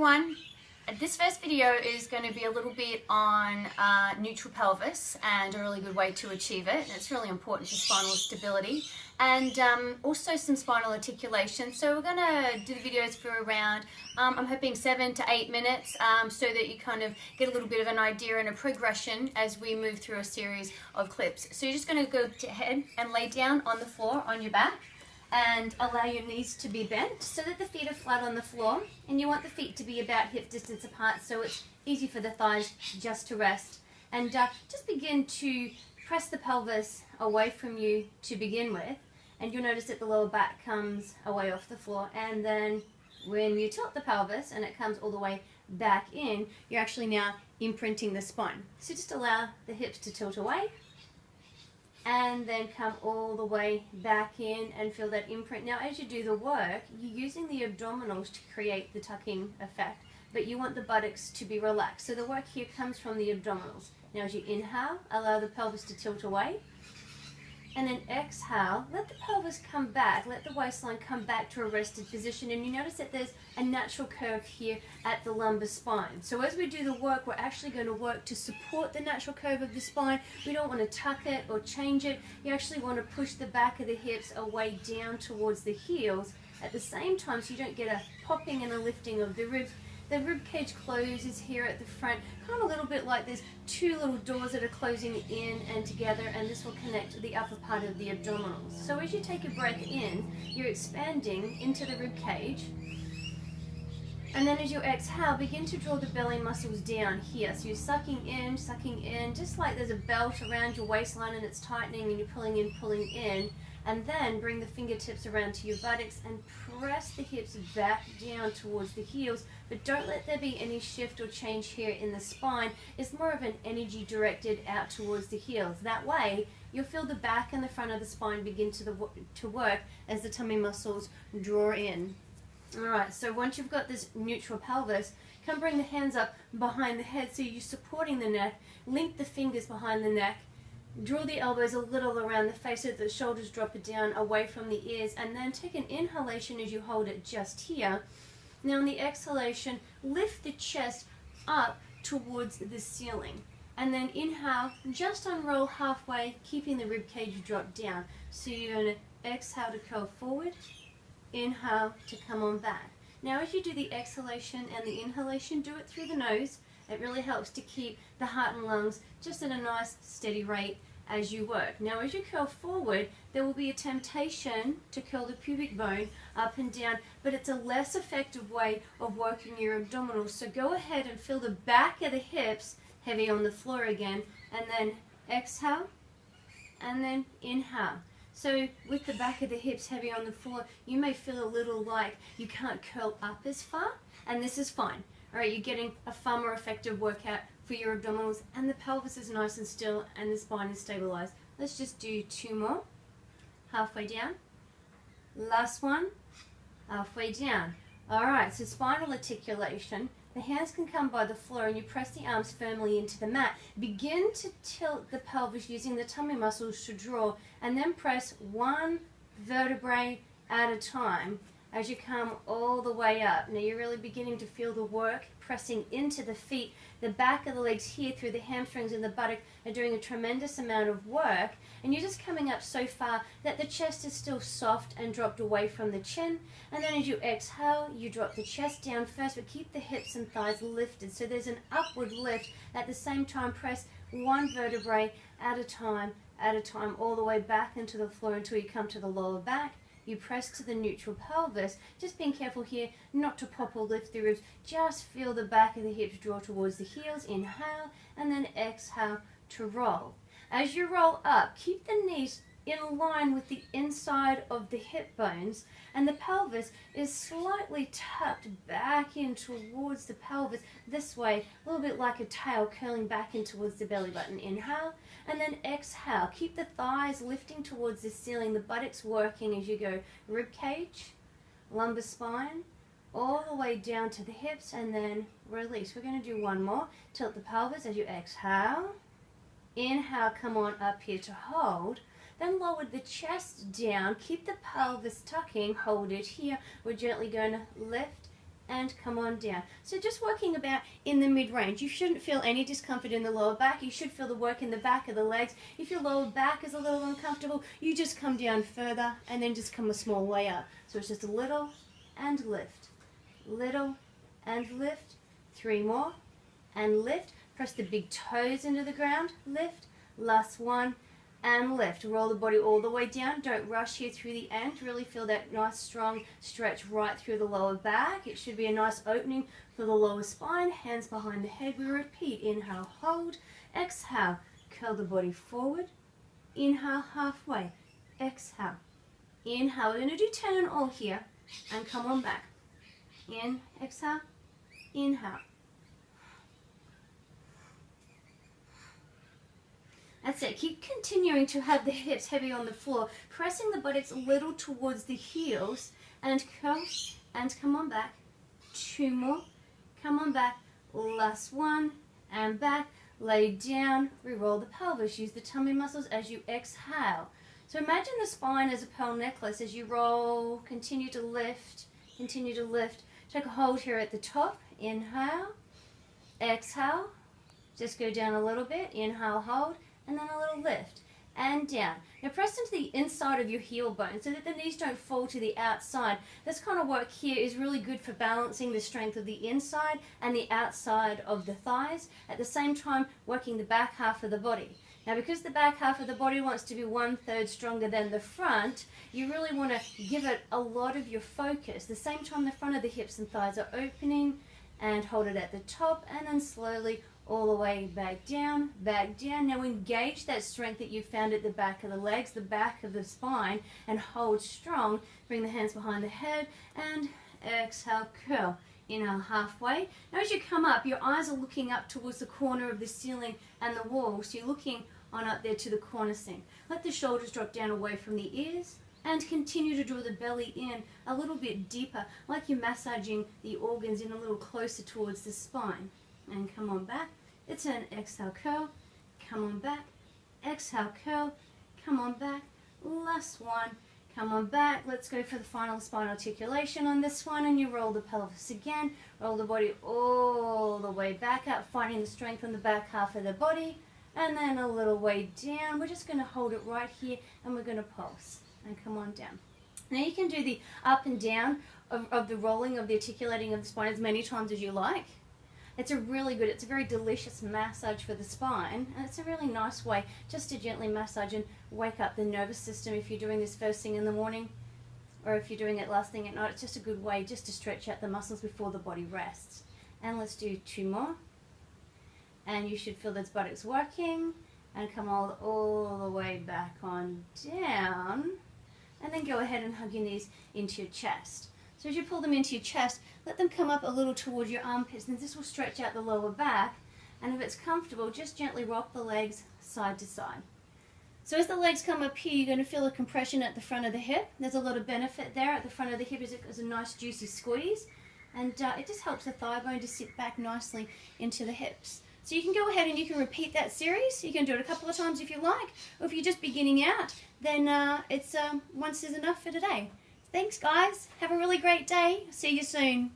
everyone. This first video is going to be a little bit on neutral pelvis and a really good way to achieve it. It's really important for spinal stability and also some spinal articulation. So we're going to do the videos for around, I'm hoping 7 to 8 minutes so that you kind of get a little bit of an idea and a progression as we move through a series of clips. So you're just going to go ahead and lay down on the floor on your back and allow your knees to be bent so that the feet are flat on the floor, and you want the feet to be about hip distance apart so it's easy for the thighs just to rest. And just begin to press the pelvis away from you to begin with, and you'll notice that the lower back comes away off the floor, and then when you tilt the pelvis and it comes all the way back in, you're actually now imprinting the spine. So just allow the hips to tilt away and then come all the way back in and feel that imprint. Now as you do the work, you're using the abdominals to create the tucking effect, but you want the buttocks to be relaxed. So the work here comes from the abdominals. Now as you inhale, allow the pelvis to tilt away, and then exhale, let the pelvis come back, let the waistline come back to a rested position, and you notice that there's a natural curve here at the lumbar spine. So as we do the work, we're actually going to work to support the natural curve of the spine. We don't want to tuck it or change it. You actually want to push the back of the hips away down towards the heels at the same time so you don't get a popping and a lifting of the ribs. The rib cage closes here at the front, kind of a little bit like there's two little doors that are closing in and together, and this will connect to the upper part of the abdominals. So as you take a breath in, you're expanding into the rib cage, and then as you exhale, begin to draw the belly muscles down here. So you're sucking in, just like there's a belt around your waistline and it's tightening and you're pulling in. And then bring the fingertips around to your buttocks and press the hips back down towards the heels, but don't let there be any shift or change here in the spine. It's more of an energy directed out towards the heels. That way, you'll feel the back and the front of the spine begin to work as the tummy muscles draw in. Alright, so once you've got this neutral pelvis, come bring the hands up behind the head so you're supporting the neck, link the fingers behind the neck, draw the elbows a little around the face so that the shoulders drop it down away from the ears, and then take an inhalation as you hold it just here. Now on the exhalation, lift the chest up towards the ceiling, and then inhale, just unroll halfway, keeping the rib cage drop down. So you're going to exhale to curl forward, inhale to come on back. Now as you do the exhalation and the inhalation, do it through the nose. It really helps to keep the heart and lungs just at a nice steady rate as you work. Now as you curl forward, there will be a temptation to curl the pubic bone up and down, but it's a less effective way of working your abdominals. So go ahead and feel the back of the hips heavy on the floor again, and then exhale, and then inhale. So with the back of the hips heavy on the floor, you may feel a little like you can't curl up as far, and this is fine. Alright, you're getting a far more effective workout for your abdominals, and the pelvis is nice and still and the spine is stabilized. Let's just do 2 more. Halfway down. Last one. Halfway down. Alright, so spinal articulation. The hands can come by the floor and you press the arms firmly into the mat. Begin to tilt the pelvis using the tummy muscles to draw, and then press one vertebrae at a time as you come all the way up. Now you're really beginning to feel the work pressing into the feet. The back of the legs here through the hamstrings and the buttock are doing a tremendous amount of work, and you're just coming up so far that the chest is still soft and dropped away from the chin. And then as you exhale, you drop the chest down first, but keep the hips and thighs lifted. So there's an upward lift. At the same time, press one vertebrae at a time, all the way back into the floor until you come to the lower back. You press to the neutral pelvis, just being careful here not to pop or lift the ribs. Just feel the back of the hips draw towards the heels. Inhale, and then exhale to roll. As you roll up, keep the knees in line with the inside of the hip bones, and the pelvis is slightly tucked back in towards the pelvis this way, a little bit like a tail curling back in towards the belly button. Inhale, and then exhale. Keep the thighs lifting towards the ceiling, the buttocks working as you go rib cage, lumbar spine, all the way down to the hips, and then release. We're going to do one more. Tilt the pelvis as you exhale. Inhale, come on up here to hold. Then lower the chest down, keep the pelvis tucking, hold it here. We're gently going to lift and come on down. So just working about in the mid-range. You shouldn't feel any discomfort in the lower back. You should feel the work in the back of the legs. If your lower back is a little uncomfortable, you just come down further and then just come a small way up. So it's just a little and lift, little and lift. 3 more and lift. Press the big toes into the ground, lift. Last one and lift. Roll the body all the way down. Don't rush here through the end. Really feel that nice strong stretch right through the lower back. It should be a nice opening for the lower spine. Hands behind the head. We repeat. Inhale, hold. Exhale, curl the body forward. Inhale, halfway. Exhale. Inhale. We're going to do 10 and all here. And come on back. In, exhale, inhale. That's it. Keep continuing to have the hips heavy on the floor, pressing the buttocks a little towards the heels, and curl, and come on back. 2 more. Come on back. Last one, and back. Lay down. Re-roll the pelvis. Use the tummy muscles as you exhale. So imagine the spine as a pearl necklace as you roll. Continue to lift. Continue to lift. Take a hold here at the top. Inhale. Exhale. Just go down a little bit. Inhale, hold. And then a little lift and down. Now press into the inside of your heel bone so that the knees don't fall to the outside. This kind of work here is really good for balancing the strength of the inside and the outside of the thighs, at the same time working the back half of the body. Now because the back half of the body wants to be 1/3 stronger than the front, you really want to give it a lot of your focus. The same time the front of the hips and thighs are opening, and hold it at the top and then slowly all the way back down, back down. Now engage that strength that you found at the back of the legs, the back of the spine, and hold strong. Bring the hands behind the head and exhale, curl. Inhale, halfway. Now as you come up, your eyes are looking up towards the corner of the ceiling and the wall. So you're looking on up there to the corner seam. Let the shoulders drop down away from the ears and continue to draw the belly in a little bit deeper, like you're massaging the organs in a little closer towards the spine. And come on back. It's an exhale, curl. Come on back. Exhale, curl. Come on back. Last one. Come on back. Let's go for the final spinal articulation on this one. And you roll the pelvis again. Roll the body all the way back up, finding the strength on the back half of the body. And then a little way down. We're just going to hold it right here and we're going to pulse. And come on down. Now you can do the up and down of the rolling, of the articulating of the spine as many times as you like. It's a very delicious massage for the spine, and it's a really nice way just to gently massage and wake up the nervous system if you're doing this first thing in the morning, or if you're doing it last thing at night. It's just a good way just to stretch out the muscles before the body rests. And let's do 2 more. And you should feel those buttocks working, and come all the way back on down, and then go ahead and hug your knees into your chest. So as you pull them into your chest, let them come up a little towards your armpits, and this will stretch out the lower back. And if it's comfortable, just gently rock the legs side to side. So as the legs come up here, you're going to feel a compression at the front of the hip. There's a lot of benefit there. At the front of the hip is a nice juicy squeeze, and it just helps the thigh bone to sit back nicely into the hips. So you can go ahead and you can repeat that series. You can do it a couple of times if you like, or if you're just beginning out, then once is enough for today. Thanks guys, have a really great day, see you soon.